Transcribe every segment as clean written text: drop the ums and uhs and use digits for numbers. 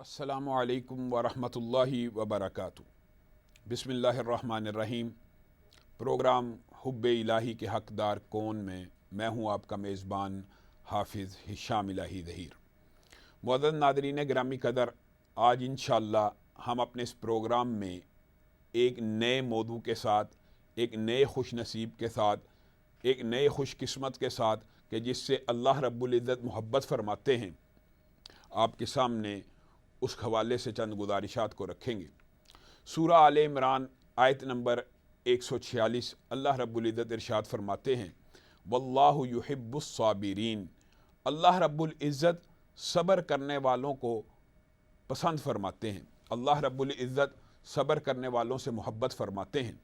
السلام علیکم ورحمۃ اللہ وبرکاتہ۔ بسم اللہ الرحمن الرحیم۔ پروگرام حب الہی کے حقدار کون میں ہوں آپ کا میزبان حافظ ہشام الہی ظہیر۔ معزز ناظرین گرامی قدر، آج انشاءاللہ ہم اپنے اس پروگرام میں ایک نئے موضوع کے ساتھ، ایک نئے خوش نصیب کے ساتھ، ایک نئے خوش قسمت کے ساتھ کہ جس سے اللہ رب العزت محبت فرماتے ہیں، آپ کے سامنے اس حوالے سے چند گزارشات کو رکھیں گے۔ سورہ آل عمران آیت نمبر 146، اللہ رب العزت ارشاد فرماتے ہیں واللہ یحب الصابرین، اللہ رب العزت صبر کرنے والوں کو پسند فرماتے ہیں، اللہ رب العزت صبر کرنے والوں سے محبت فرماتے ہیں۔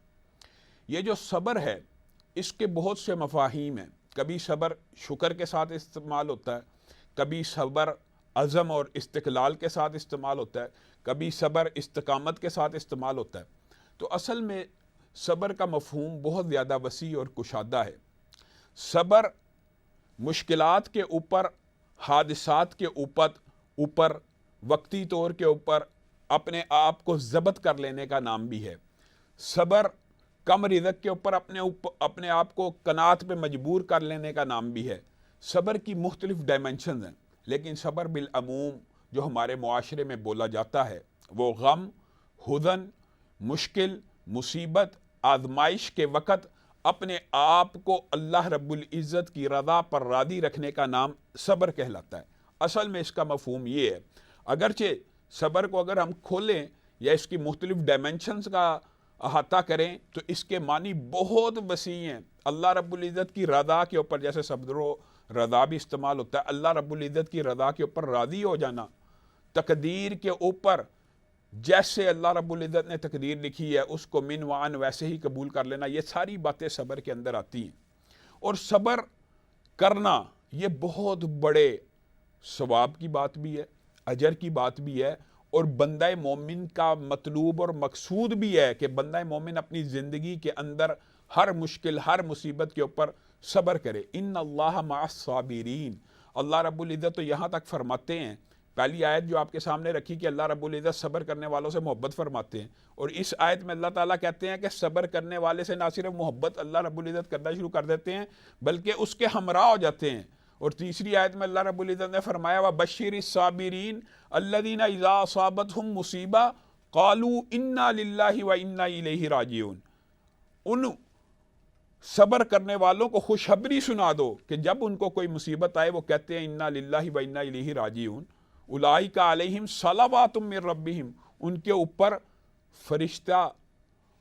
یہ جو صبر ہے اس کے بہت سے مفاہیم ہیں۔ کبھی صبر شکر کے ساتھ استعمال ہوتا ہے، کبھی صبر عزم اور استقلال کے ساتھ استعمال ہوتا ہے، کبھی صبر استقامت کے ساتھ استعمال ہوتا ہے۔ تو اصل میں صبر کا مفہوم بہت زیادہ وسیع اور کشادہ ہے۔ صبر مشکلات کے اوپر، حادثات کے اوپر وقتی طور کے اوپر اپنے آپ کو ضبط کر لینے کا نام بھی ہے۔ صبر کم رزق کے اوپر اپنے آپ کو قناعت پہ مجبور کر لینے کا نام بھی ہے۔ صبر کی مختلف ڈائمنشنز ہیں، لیکن صبر بالعموم جو ہمارے معاشرے میں بولا جاتا ہے وہ غم، حزن، مشکل، مصیبت، آزمائش کے وقت اپنے آپ کو اللہ رب العزت کی رضا پر راضی رکھنے کا نام صبر کہلاتا ہے۔ اصل میں اس کا مفہوم یہ ہے، اگرچہ صبر کو اگر ہم کھولیں یا اس کی مختلف ڈائمنشنز کا احاطہ کریں تو اس کے معنی بہت وسیع ہیں۔ اللہ رب العزت کی رضا کے اوپر، جیسے صبر و رضا بھی استعمال ہوتا ہے، اللہ رب العزت کی رضا کے اوپر راضی ہو جانا، تقدیر کے اوپر جیسے اللہ رب العزت نے تقدیر لکھی ہے اس کو من وعن ویسے ہی قبول کر لینا، یہ ساری باتیں صبر کے اندر آتی ہیں۔ اور صبر کرنا یہ بہت بڑے ثواب کی بات بھی ہے، اجر کی بات بھی ہے، اور بندہ مومن کا مطلوب اور مقصود بھی ہے کہ بندہ مومن اپنی زندگی کے اندر ہر مشکل، ہر مصیبت کے اوپر صبر کرے۔ ان اللہ مع الصابرین، اللہ رب العزت تو یہاں تک فرماتے ہیں، پہلی آیت جو آپ کے سامنے رکھی کہ اللہ رب العزت صبر کرنے والوں سے محبت فرماتے ہیں، اور اس آیت میں اللہ تعالیٰ کہتے ہیں کہ صبر کرنے والے سے نہ صرف محبت اللہ رب العزت کرنا شروع کر دیتے ہیں بلکہ اس کے ہمراہ ہو جاتے ہیں۔ اور تیسری آیت میں اللہ رب العزت نے فرمایا وَبَشِّرِ الصَّابِرِينَ الَّذِينَ إِذَا أَصَابَتْهُمْ مُصِیبَةٌ قَالُوا إِنَّا لِلَّهِ وَإِنَّا إِلَیْهِ رَاجِعُونَ، ان صبر کرنے والوں کو خوشخبری سنا دو کہ جب ان کو کوئی مصیبت آئے وہ کہتے ہیں اِنَّا لِلَّهِ وَإِنَّا إِلَیْهِ رَاجِعُونَ، اُولَٰئِکَ عَلَیْہِمْ صَلَوَاتٌ مِّن رَبِّہِمْ، ان کے اوپر فرشتہ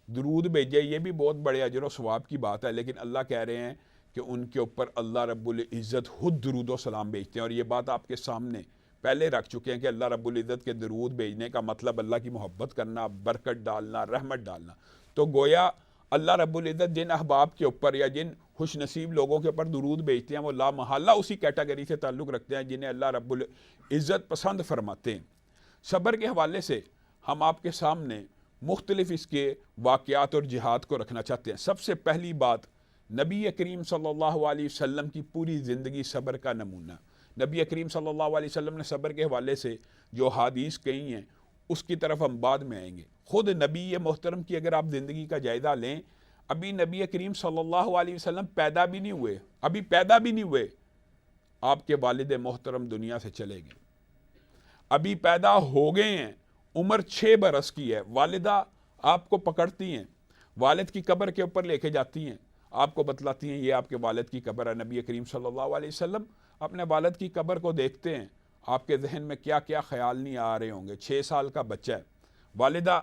درود بھیجے۔ یہ بھی بہت بڑے اجر و ثواب کی بات ہے، لیکن اللہ کہہ رہے ہیں کہ ان کے اوپر اللہ رب العزت خود درود و سلام بھیجتے ہیں، اور یہ بات آپ کے سامنے پہلے رکھ چکے ہیں کہ اللہ رب العزت کے درود بھیجنے کا مطلب اللہ کی محبت کرنا، برکت ڈالنا، رحمت ڈالنا۔ تو گویا اللہ رب العزت جن احباب کے اوپر یا جن خوش نصیب لوگوں کے اوپر درود بھیجتے ہیں وہ لا محالہ اسی کیٹیگری سے تعلق رکھتے ہیں جنہیں اللہ رب العزت پسند فرماتے ہیں۔ صبر کے حوالے سے ہم آپ کے سامنے مختلف اس کے واقعات اور جہاد کو رکھنا چاہتے ہیں۔ سب سے پہلی بات، نبی کریم صلی اللہ علیہ وسلم کی پوری زندگی صبر کا نمونہ۔ نبی کریم صلی اللہ علیہ وسلم نے صبر کے حوالے سے جو حدیث کہی ہیں اس کی طرف ہم بعد میں آئیں گے۔ خود نبی محترم کی اگر آپ زندگی کا جائزہ لیں، ابھی نبی کریم صلی اللہ علیہ وسلم پیدا بھی نہیں ہوئے، آپ کے والد محترم دنیا سے چلے گئے۔ ابھی پیدا ہو گئے ہیں، عمر 6 برس کی ہے، والدہ آپ کو پکڑتی ہیں، والد کی قبر کے اوپر لے کے جاتی ہیں، آپ کو بتلاتی ہیں یہ آپ کے والد کی قبر ہے۔ نبی کریم صلی اللہ علیہ وسلم اپنے والد کی قبر کو دیکھتے ہیں، آپ کے ذہن میں کیا کیا خیال نہیں آ رہے ہوں گے۔ 6 سال کا بچہ ہے، والدہ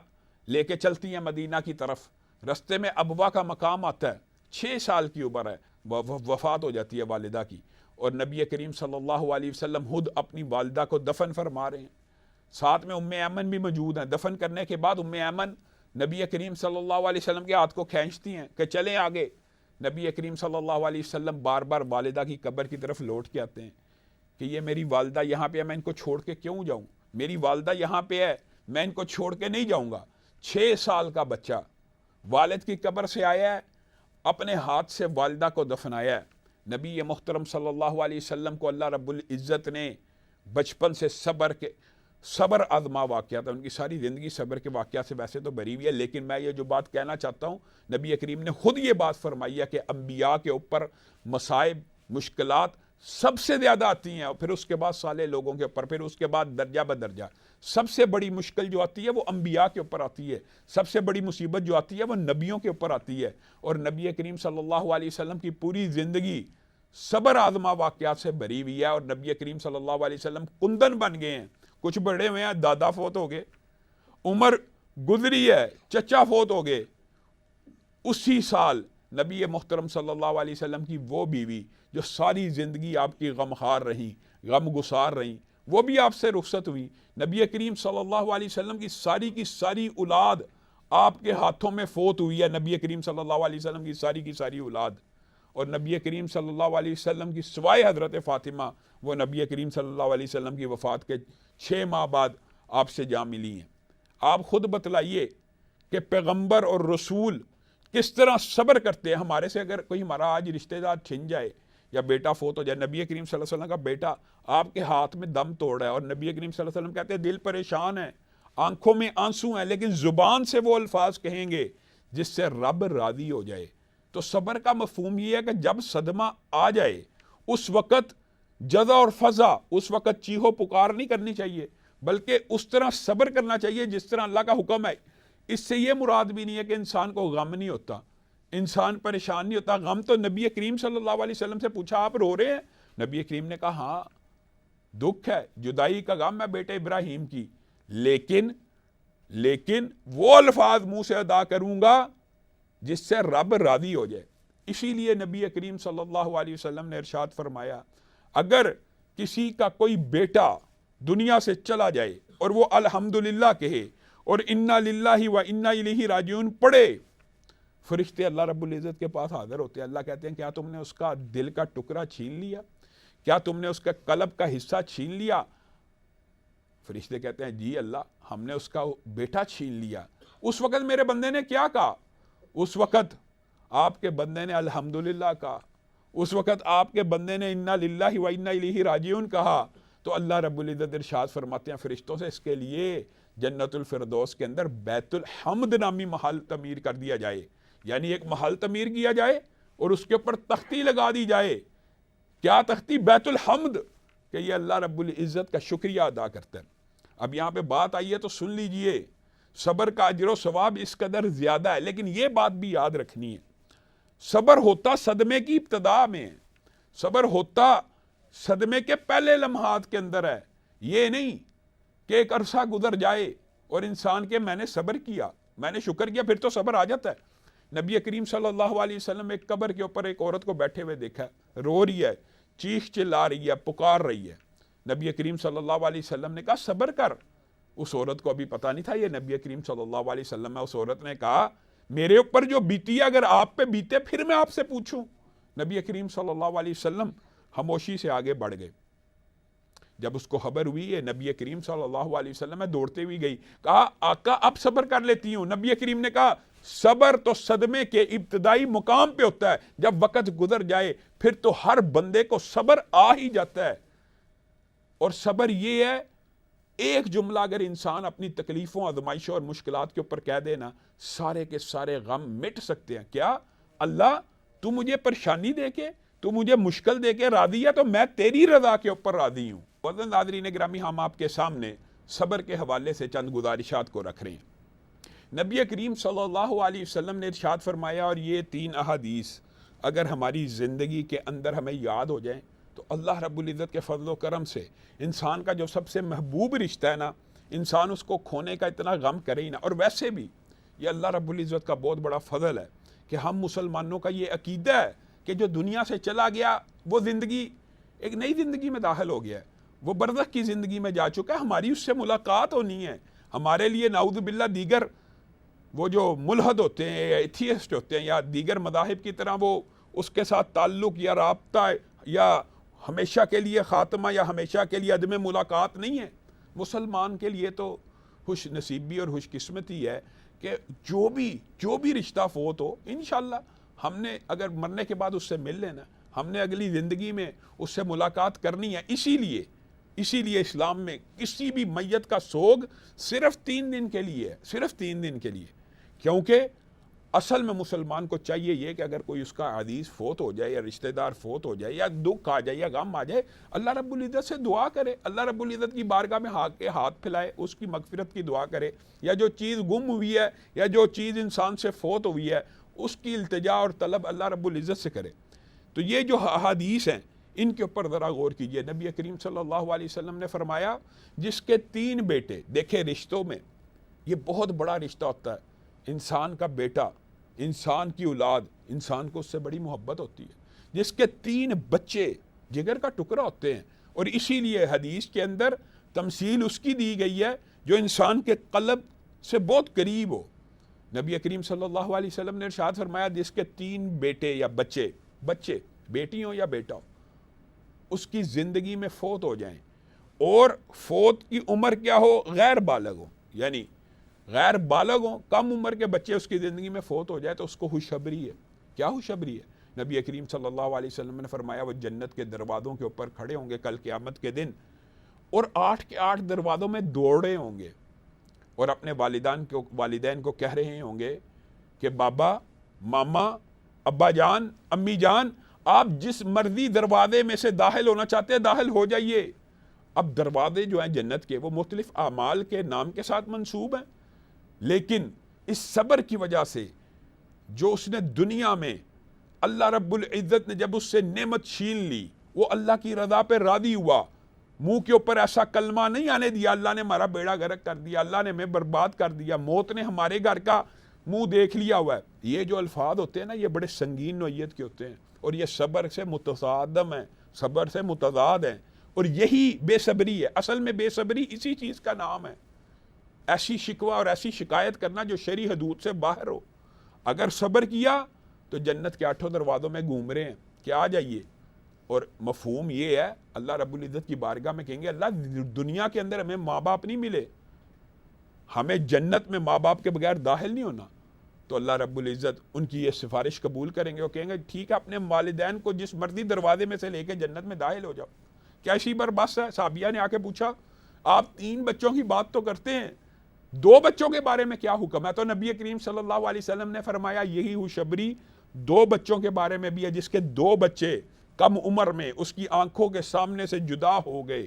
لے کے چلتی ہیں مدینہ کی طرف، رستے میں ابوا کا مقام آتا ہے، 6 سال کی عمر ہے، وفات ہو جاتی ہے والدہ کی، اور نبی کریم صلی اللہ علیہ وسلم خود اپنی والدہ کو دفن فرما رہے ہیں، ساتھ میں ام ایمن بھی موجود ہیں۔ دفن کرنے کے بعد ام ایمن نبی کریم صلی اللہ علیہ وسلم کے ہاتھ کو کھینچتی ہیں کہ چلیں آگے۔ نبی کریم صلی اللہ علیہ وسلم بار بار والدہ کی قبر کی طرف لوٹ کے آتے ہیں کہ یہ میری والدہ یہاں پہ ہے، میں ان کو چھوڑ کے کیوں جاؤں، میری والدہ یہاں پہ ہے، میں ان کو چھوڑ کے نہیں جاؤں گا۔ 6 سال کا بچہ والد کی قبر سے آیا ہے، اپنے ہاتھ سے والدہ کو دفنایا ہے۔ نبی محترم صلی اللہ علیہ وسلم کو اللہ رب العزت نے بچپن سے صبر آزما واقعات، ان کی ساری زندگی صبر کے واقعات سے ویسے تو بری ہوئی ہے، لیکن میں یہ جو بات کہنا چاہتا ہوں، نبی کریم نے خود یہ بات فرمائی ہے کہ انبیاء کے اوپر مصائب، مشکلات سب سے زیادہ آتی ہیں، اور پھر اس کے بعد صالح لوگوں کے اوپر، پھر اس کے بعد درجہ بدرجہ سب سے بڑی مشکل جو آتی ہے وہ انبیاء کے اوپر آتی ہے، سب سے بڑی مصیبت جو آتی ہے وہ نبیوں کے اوپر آتی ہے، اور نبی کریم صلی اللہ علیہ وسلم کی پوری زندگی صبر آزما واقعات سے بری ہوئی ہے، اور نبی کریم صلی اللہ علیہ وسلم کندن بن گئے ہیں، کچھ بڑے ہوئے ہیں، دادا فوت ہو گئے، عمر گزری ہے، چچا فوت ہو گئے، اسی سال نبی محترم صلی اللہ علیہ وسلم کی وہ بیوی جو ساری زندگی آپ کی غمخوار رہیں، غم گسار رہیں، وہ بھی آپ سے رخصت ہوئی۔ نبی کریم صلی اللہ علیہ وسلم کی ساری اولاد آپ کے ہاتھوں میں فوت ہوئی ہے، نبی کریم صلی اللہ علیہ وسلم کی ساری اولاد، اور نبی کریم صلی اللہ علیہ وسلم کی سوائے حضرت فاطمہ، وہ نبی کریم صلی اللہ علیہ وسلم کی وفات کے 6 ماہ بعد آپ سے جا ملی ہیں۔ آپ خود بتلائیے کہ پیغمبر اور رسول کس طرح صبر کرتے ہیں۔ ہمارے سے اگر کوئی ہمارا آج رشتہ دار چھن جائے یا بیٹا فوت ہو جائے، نبی کریم صلی اللہ علیہ وسلم کا بیٹا آپ کے ہاتھ میں دم توڑ رہا ہے، اور نبی کریم صلی اللہ علیہ وسلم کہتے ہیں دل پریشان ہے، آنکھوں میں آنسو ہیں، لیکن زبان سے وہ الفاظ کہیں گے جس سے رب راضی ہو جائے۔ تو صبر کا مفہوم یہ ہے کہ جب صدمہ آ جائے اس وقت جزا اور فضا، اس وقت چیخو پکار نہیں کرنی چاہیے، بلکہ اس طرح صبر کرنا چاہیے جس طرح اللہ کا حکم ہے۔ اس سے یہ مراد بھی نہیں ہے کہ انسان کو غم نہیں ہوتا، انسان پریشان نہیں ہوتا۔ غم تو نبی کریم صلی اللہ علیہ وسلم سے پوچھا آپ رو رہے ہیں؟ نبی کریم نے کہا ہاں دکھ ہے، جدائی کا غم ہے بیٹے ابراہیم کی، لیکن وہ الفاظ منہ سے ادا کروں گا جس سے رب راضی ہو جائے۔ اسی لیے نبی کریم صلی اللہ علیہ وسلم نے ارشاد فرمایا اگر کسی کا کوئی بیٹا دنیا سے چلا جائے اور وہ الحمدللہ کہے اور انا للہ و انا الیہ راجعون پڑھے، فرشتے اللہ رب العزت کے پاس حاضر ہوتے ہیں، اللہ کہتے ہیں کیا تم نے اس کا دل کا ٹکڑا چھین لیا؟ کیا تم نے اس کا قلب کا حصہ چھین لیا؟ فرشتے کہتے ہیں جی اللہ ہم نے اس کا بیٹا چھین لیا۔ اس وقت میرے بندے نے کیا کہا؟ اس وقت آپ کے بندے نے الحمدللہ کہا، اس وقت آپ کے بندے نے انا للہ و انا الیہ راجعون کہا، تو اللہ رب العزت ارشاد فرماتے ہیں فرشتوں سے اس کے لیے جنت الفردوس کے اندر بیت الحمد نامی محل تعمیر کر دیا جائے، یعنی ایک محل تعمیر کیا جائے اور اس کے اوپر تختی لگا دی جائے۔ کیا تختی؟ بیت الحمد، کہ یہ اللہ رب العزت کا شکریہ ادا کرتا ہے۔ اب یہاں پہ بات آئی ہے تو سن لیجئے، صبر کا اجر و ثواب اس قدر زیادہ ہے، لیکن یہ بات بھی یاد رکھنی ہے صبر ہوتا صدمے کی ابتدا میں ہے، صبر ہوتا صدمے کے پہلے لمحات کے اندر ہے، یہ نہیں کہ ایک عرصہ گزر جائے اور انسان کے میں نے صبر کیا، میں نے شکر کیا، پھر تو صبر آ جاتا ہے۔ نبی کریم صلی اللہ علیہ وسلم ایک قبر کے اوپر ایک عورت کو بیٹھے ہوئے دیکھا ہے، رو رہی ہے، چیخ چلا رہی ہے، پکار رہی ہے۔ نبی کریم صلی اللہ علیہ وسلم نے کہا صبر کر۔ اس عورت کو ابھی پتہ نہیں تھا یہ نبی کریم صلی اللہ علیہ وسلم ہے۔ اس عورت نے کہا میرے اوپر جو بیتی ہے اگر آپ پہ بیتے پھر میں آپ سے پوچھوں۔ نبی کریم صلی اللہ علیہ وسلم خاموشی سے آگے بڑھ گئے۔ جب اس کو خبر ہوئی ہے نبی کریم صلی اللہ علیہ وسلم میں دوڑتے ہوئی گئی، کہا آقا اب صبر کر لیتی ہوں۔ نبی کریم نے کہا صبر تو صدمے کے ابتدائی مقام پہ ہوتا ہے، جب وقت گزر جائے پھر تو ہر بندے کو صبر آ ہی جاتا ہے۔ اور صبر یہ ہے، ایک جملہ اگر انسان اپنی تکلیفوں، آزمائشوں اور مشکلات کے اوپر کہہ دے نا، سارے کے سارے غم مٹ سکتے ہیں۔ کیا اللہ تو مجھے پریشانی دے کے، تو مجھے مشکل دے کے راضی ہے، تو میں تیری رضا کے اوپر راضی ہوں۔ معزز ناظرین گرامی، ہم آپ کے سامنے صبر کے حوالے سے چند گزارشات کو رکھ رہے ہیں۔ نبی کریم صلی اللہ علیہ وسلم نے ارشاد فرمایا، اور یہ 3 احادیث اگر ہماری زندگی کے اندر ہمیں یاد ہو جائیں تو اللہ رب العزت کے فضل و کرم سے انسان کا جو سب سے محبوب رشتہ ہے نا، انسان اس کو کھونے کا اتنا غم کرے ہی نا۔ اور ویسے بھی یہ اللہ رب العزت کا بہت بڑا فضل ہے کہ ہم مسلمانوں کا یہ عقیدہ ہے کہ جو دنیا سے چلا گیا وہ زندگی ایک نئی زندگی میں داخل ہو گیا ہے، وہ برزخ کی زندگی میں جا چکا ہے، ہماری اس سے ملاقات ہونی ہے۔ ہمارے لیے نعوذ باللہ دیگر وہ جو ملحد ہوتے ہیں یا ایتھیسٹ ہوتے ہیں یا دیگر مذاہب کی طرح وہ اس کے ساتھ تعلق یا رابطہ یا ہمیشہ کے لیے خاتمہ یا ہمیشہ کے لیے عدم ملاقات نہیں ہے۔ مسلمان کے لیے تو خوش نصیبی اور خوش قسمتی ہے کہ جو بھی رشتہ فوت ہو، انشاءاللہ ہم نے اگر مرنے کے بعد اس سے مل لینا، ہم نے اگلی زندگی میں اس سے ملاقات کرنی ہے۔ اسی لیے اسی لیے اسلام میں کسی بھی میت کا سوگ صرف 3 دن کے لیے ہے، صرف 3 دن کے لیے، کیونکہ اصل میں مسلمان کو چاہیے یہ کہ اگر کوئی اس کا عزیز فوت ہو جائے یا رشتہ دار فوت ہو جائے یا دکھ آ جائے یا غم آ جائے، اللہ رب العزت سے دعا کرے، اللہ رب العزت کی بارگاہ میں ہاتھ پھیلائے، اس کی مغفرت کی دعا کرے، یا جو چیز گم ہوئی ہے یا جو چیز انسان سے فوت ہوئی ہے اس کی التجا اور طلب اللہ رب العزت سے کرے۔ تو یہ جو احادیث ہیں ان کے اوپر ذرا غور کیجئے۔ نبی کریم صلی اللہ علیہ وسلم نے فرمایا جس کے 3 بیٹے، دیکھیں رشتوں میں یہ بہت بڑا رشتہ ہوتا ہے، انسان کا بیٹا، انسان کی اولاد، انسان کو اس سے بڑی محبت ہوتی ہے، جس کے 3 بچے جگر کا ٹکڑا ہوتے ہیں، اور اسی لیے حدیث کے اندر تمثیل اس کی دی گئی ہے جو انسان کے قلب سے بہت قریب ہو۔ نبی کریم صلی اللہ علیہ وسلم نے ارشاد فرمایا جس کے 3 بیٹے یا بچے بیٹی ہوں یا بیٹا ہو، اس کی زندگی میں فوت ہو جائیں، اور فوت کی عمر کیا ہو، غیر بالغ ہو، یعنی غیر بالغ ہوں، کم عمر کے بچے اس کی زندگی میں فوت ہو جائے تو اس کو خوشخبری ہے۔ کیا خوشخبری ہے؟ نبی کریم صلی اللہ علیہ وسلم نے فرمایا وہ جنت کے دروازوں کے اوپر کھڑے ہوں گے کل قیامت کے دن، اور 8 کے 8 دروازوں میں دوڑے ہوں گے، اور اپنے والدین کو کہہ رہے ہوں گے کہ بابا، ماما، ابا جان، امی جان، آپ جس مرضی دروازے میں سے داخل ہونا چاہتے ہیں داخل ہو جائیے۔ اب دروازے جو ہیں جنت کے وہ مختلف اعمال کے نام کے ساتھ منسوب ہیں، لیکن اس صبر کی وجہ سے جو اس نے دنیا میں اللہ رب العزت نے جب اس سے نعمت چھین لی، وہ اللہ کی رضا پہ راضی ہوا، منہ کے اوپر ایسا کلمہ نہیں آنے دیا اللہ نے ہمارا بیڑا غرق کر دیا، اللہ نے ہمیں برباد کر دیا، موت نے ہمارے گھر کا منہ دیکھ لیا ہوا ہے۔ یہ جو الفاظ ہوتے ہیں نا یہ بڑے سنگین نوعیت کے ہوتے ہیں، اور یہ صبر سے متصادم ہیں، صبر سے متضاد ہیں، اور یہی بے صبری ہے۔ اصل میں بے صبری اسی چیز کا نام ہے، ایسی شکوہ اور ایسی شکایت کرنا جو شرعی حدود سے باہر ہو۔ اگر صبر کیا تو جنت کے 8 دروازوں میں گھوم رہے ہیں کہ آ جائیے، اور مفہوم یہ ہے اللہ رب العزت کی بارگاہ میں کہیں گے اللہ دنیا کے اندر ہمیں ماں باپ نہیں ملے، ہمیں جنت میں ماں باپ کے بغیر داخل نہیں ہونا، تو اللہ رب العزت ان کی یہ سفارش قبول کریں گے، وہ کہیں گے ٹھیک ہے اپنے والدین کو جس مرضی دروازے میں سے لے کے جنت میں داخل ہو جاؤ۔ کیا اسی پر بس ہے؟ صحابیہ نے آ کے پوچھا آپ 3 بچوں کی بات تو کرتے ہیں، 2 بچوں کے بارے میں کیا حکم ہے؟ تو نبی کریم صلی اللہ علیہ وسلم نے فرمایا یہی خوشخبری 2 بچوں کے بارے میں بھی ہے جس کے 2 بچے کم عمر میں اس کی آنکھوں کے سامنے سے جدا ہو گئے،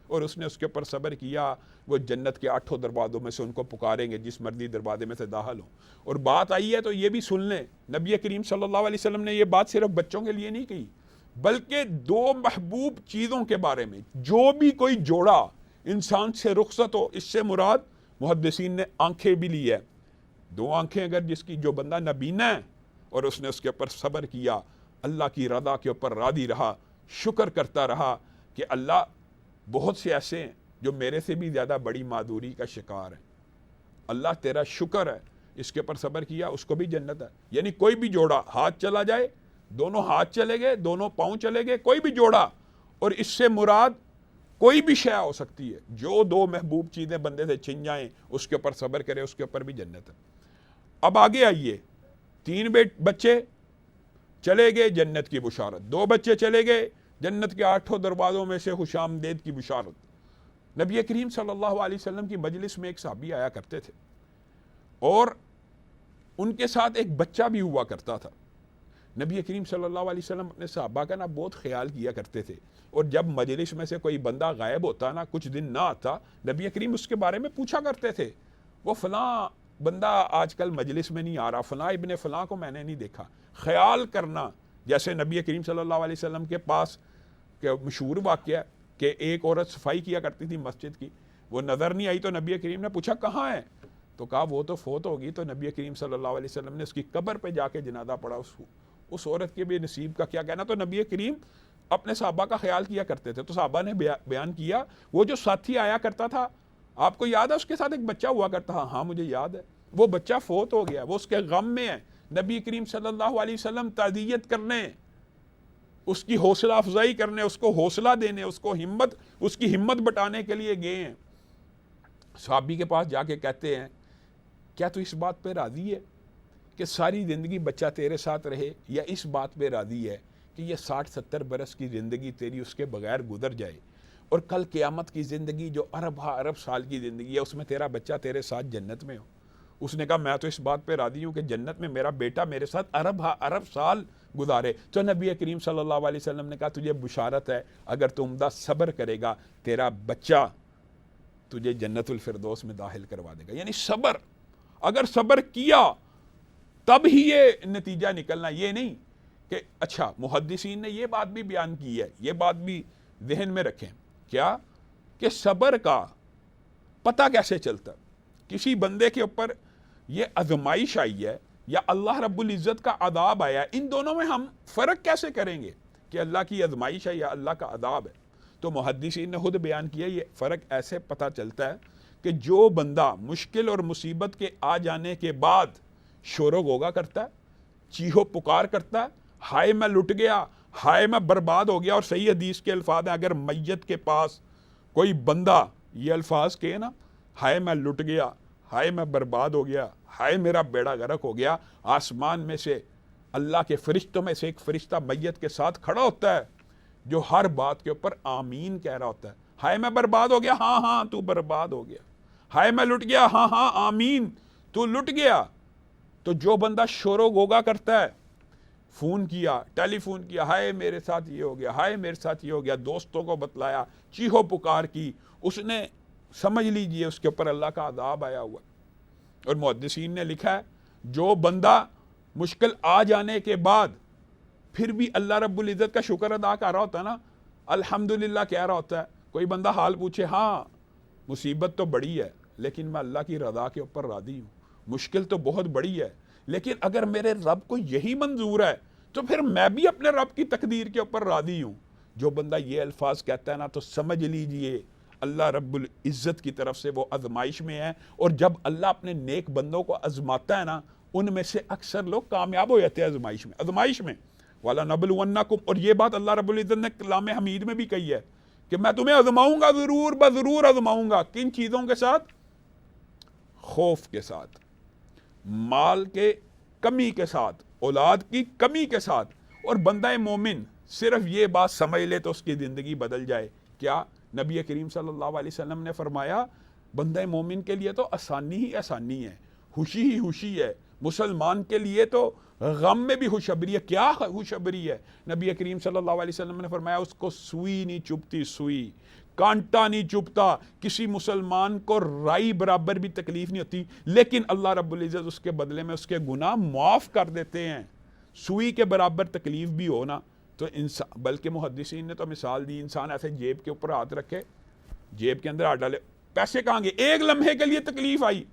اور اس نے اس کے اوپر صبر کیا، وہ جنت کے 8 دروازوں میں سے ان کو پکاریں گے جس مرضی دروازے میں سے داخل ہوں۔ اور بات آئی ہے تو یہ بھی سن لیں، نبی کریم صلی اللہ علیہ وسلم نے یہ بات صرف بچوں کے لیے نہیں کہی، بلکہ 2 محبوب چیزوں کے بارے میں جو بھی کوئی جوڑا انسان سے رخصت ہو، اس سے مراد محدثین نے آنکھیں بھی لی ہے۔ 2 آنکھیں اگر جس کی جو بندہ نابینا ہے اور اس نے اس کے اوپر صبر کیا، اللہ کی رضا کے اوپر راضی رہا، شکر کرتا رہا کہ اللہ بہت سے ایسے ہیں جو میرے سے بھی زیادہ بڑی معذوری کا شکار ہیں، اللہ تیرا شکر ہے، اس کے اوپر صبر کیا، اس کو بھی جنت ہے۔ یعنی کوئی بھی جوڑا ہاتھ چلا جائے، دونوں ہاتھ چلے گئے، دونوں پاؤں چلے گئے، کوئی بھی جوڑا، اور اس سے مراد کوئی بھی شے ہو سکتی ہے، جو 2 محبوب چیزیں بندے سے چھن جائیں اس کے اوپر صبر کرے، اس کے اوپر بھی جنت ہے۔ اب آگے آئیے، 3 بچے چلے گئے، جنت کی بشارت، 2 بچے چلے گئے، جنت کے 8 دروازوں میں سے خوش آمدید کی بشارت۔ نبی کریم صلی اللہ علیہ وسلم کی مجلس میں ایک صحابی آیا کرتے تھے، اور ان کے ساتھ ایک بچہ بھی ہوا کرتا تھا۔ نبی کریم صلی اللہ علیہ وسلم اپنے صحابہ کا بہت خیال کیا کرتے تھے، اور جب مجلس میں سے کوئی بندہ غائب ہوتا کچھ دن نہ آتا، نبی کریم اس کے بارے میں پوچھا کرتے تھے، وہ فلاں بندہ آج کل مجلس میں نہیں آ رہا، فلاں ابن فلاں کو میں نے نہیں دیکھا۔ خیال کرنا، جیسے نبی کریم صلی اللہ علیہ وسلم کے پاس مشہور واقعہ کہ ایک عورت صفائی کیا کرتی تھی مسجد کی، وہ نظر نہیں آئی تو نبی کریم نے پوچھا کہاں ہے، تو کہا وہ تو فوت ہوگی، تو نبی کریم صلی اللہ علیہ وسلم نے اس کی قبر پہ جا کے جنازہ پڑھا، اس عورت کے بھی نصیب کا کیا کہنا۔ تو نبی کریم اپنے صحابہ کا خیال کیا کرتے تھے، تو صحابہ نے بیان کیا وہ جو ساتھی آیا کرتا تھا آپ کو یاد ہے اس کے ساتھ ایک بچہ ہوا کرتا تھا؟ ہاں مجھے یاد ہے، وہ بچہ فوت ہو گیا، وہ اس کے غم میں ہے، نبی کریم صلی اللہ علیہ وسلم تعزیت کرنے، اس کی حوصلہ افزائی کرنے، اس کو حوصلہ دینے، اس کی ہمت بٹانے کے لیے گئے ہیں۔ صحابی کے پاس جا کے کہتے ہیں کیا تو اس بات پہ راضی ہے کہ ساری زندگی بچہ تیرے ساتھ رہے، یا اس بات پہ راضی ہے کہ یہ 60-70 برس کی زندگی تیری اس کے بغیر گزر جائے؟ اور کل قیامت کی زندگی جو ارب سال کی زندگی ہے اس میں تیرا بچہ تیرے ساتھ جنت میں ہو. اس نے کہا میں تو اس بات پہ راضی ہوں کہ جنت میں میرا بیٹا میرے ساتھ ارب سال گزارے. تو نبی کریم صلی اللہ علیہ وسلم نے کہا تجھے بشارت ہے، اگر تو عمدہ صبر کرے گا تیرا بچہ تجھے جنت الفردوس میں داخل کروا دے گا. یعنی صبر، اگر صبر کیا تب ہی یہ نتیجہ نکلنا، یہ نہیں کہ اچھا. محدثین نے یہ بات بھی بیان کی ہے، یہ بات بھی ذہن میں رکھیں، کیا کہ صبر کا پتہ کیسے چلتا ہے. کسی بندے کے اوپر یہ آزمائش آئی ہے یا اللہ رب العزت کا عذاب آیا ہے، ان دونوں میں ہم فرق کیسے کریں گے کہ اللہ کی آزمائش ہے یا اللہ کا عذاب ہے؟ تو محدثین نے خود بیان کیا یہ فرق ایسے پتہ چلتا ہے کہ جو بندہ مشکل اور مصیبت کے آ جانے کے بعد شور و غوغا کرتا ہے، چیخو پکار کرتا ہے، ہائے میں لٹ گیا، ہائے میں برباد ہو گیا. اور صحیح حدیث کے الفاظ ہیں، اگر میت کے پاس کوئی بندہ یہ الفاظ کہے نا، ہائے میں لٹ گیا، ہائے میں برباد ہو گیا، ہائے میرا بیڑا غرق ہو گیا، آسمان میں سے اللہ کے فرشتوں میں سے ایک فرشتہ میت کے ساتھ کھڑا ہوتا ہے جو ہر بات کے اوپر آمین کہہ رہا ہوتا ہے. ہائے میں برباد ہو گیا، ہاں ہاں تو برباد ہو گیا. ہائے میں لٹ گیا، ہاں ہاں آمین تو لٹ گیا. تو جو بندہ شور و غوغا کرتا ہے، فون کیا، ٹیلی فون کیا، ہائے میرے ساتھ یہ ہو گیا، ہائے میرے ساتھ یہ ہو گیا، دوستوں کو بتلایا، چیخو پکار کی، اس نے سمجھ لیجئے اس کے اوپر اللہ کا عذاب آیا ہوا. اور محدثین نے لکھا ہے جو بندہ مشکل آ جانے کے بعد پھر بھی اللہ رب العزت کا شکر ادا کر رہا ہوتا ہے نا، الحمدللہ کہہ رہا ہوتا ہے. کوئی بندہ حال پوچھے، ہاں مصیبت تو بڑی ہے لیکن میں اللہ کی رضا کے اوپر راضی ہوں، مشکل تو بہت بڑی ہے لیکن اگر میرے رب کو یہی منظور ہے تو پھر میں بھی اپنے رب کی تقدیر کے اوپر راضی ہوں. جو بندہ یہ الفاظ کہتا ہے نا تو سمجھ لیجئے اللہ رب العزت کی طرف سے وہ آزمائش میں ہے. اور جب اللہ اپنے نیک بندوں کو آزماتا ہے نا، ان میں سے اکثر لوگ کامیاب ہو جاتے ہیں آزمائش میں. وَلَنَبْلُوَنَّكُمْ، اور یہ بات اللہ رب العزت نے کلام حمید میں بھی کہی ہے کہ میں تمہیں آزماؤں گا، ضرور آزماؤں گا. کن چیزوں کے ساتھ؟ خوف کے ساتھ، مال کے کمی کے ساتھ، اولاد کی کمی کے ساتھ. اور بندہ مومن صرف یہ بات سمجھ لے تو اس کی زندگی بدل جائے. کیا؟ نبی کریم صلی اللہ علیہ وسلم نے فرمایا بندہ مومن کے لیے تو آسانی ہی آسانی ہے، خوشی ہی خوشی ہے. مسلمان کے لیے تو غم میں بھی خوشخبری ہے. کیا خوشخبری ہے؟ نبی کریم صلی اللہ علیہ وسلم نے فرمایا اس کو سوئی نہیں چبھتی، سوئی کانٹا نہیں چبھتا. کسی مسلمان کو رائی برابر بھی تکلیف نہیں ہوتی لیکن اللہ رب العزت اس کے بدلے میں اس کے گناہ معاف کر دیتے ہیں. سوئی کے برابر تکلیف بھی ہونا تو انسان، بلکہ محدثین نے تو مثال دی، انسان ایسے جیب کے اوپر ہاتھ رکھے، جیب کے اندر ہاتھ ڈالے، پیسے کہاں گے؟ ایک لمحے کے لیے تکلیف آئی،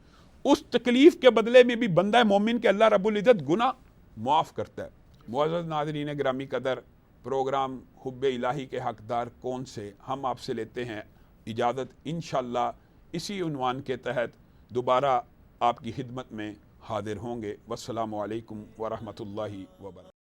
اس تکلیف کے بدلے میں بھی بندہ مومن کے اللہ رب العزت گناہ معاف کرتا ہے. معزز ناظرین گرامی قدر، پروگرام حب الہی کے حقدار کون سے ہم آپ سے لیتے ہیں اجازت. انشاءاللہ اسی عنوان کے تحت دوبارہ آپ کی خدمت میں حاضر ہوں گے. والسلام علیکم ورحمۃ اللہ وبرکاتہ.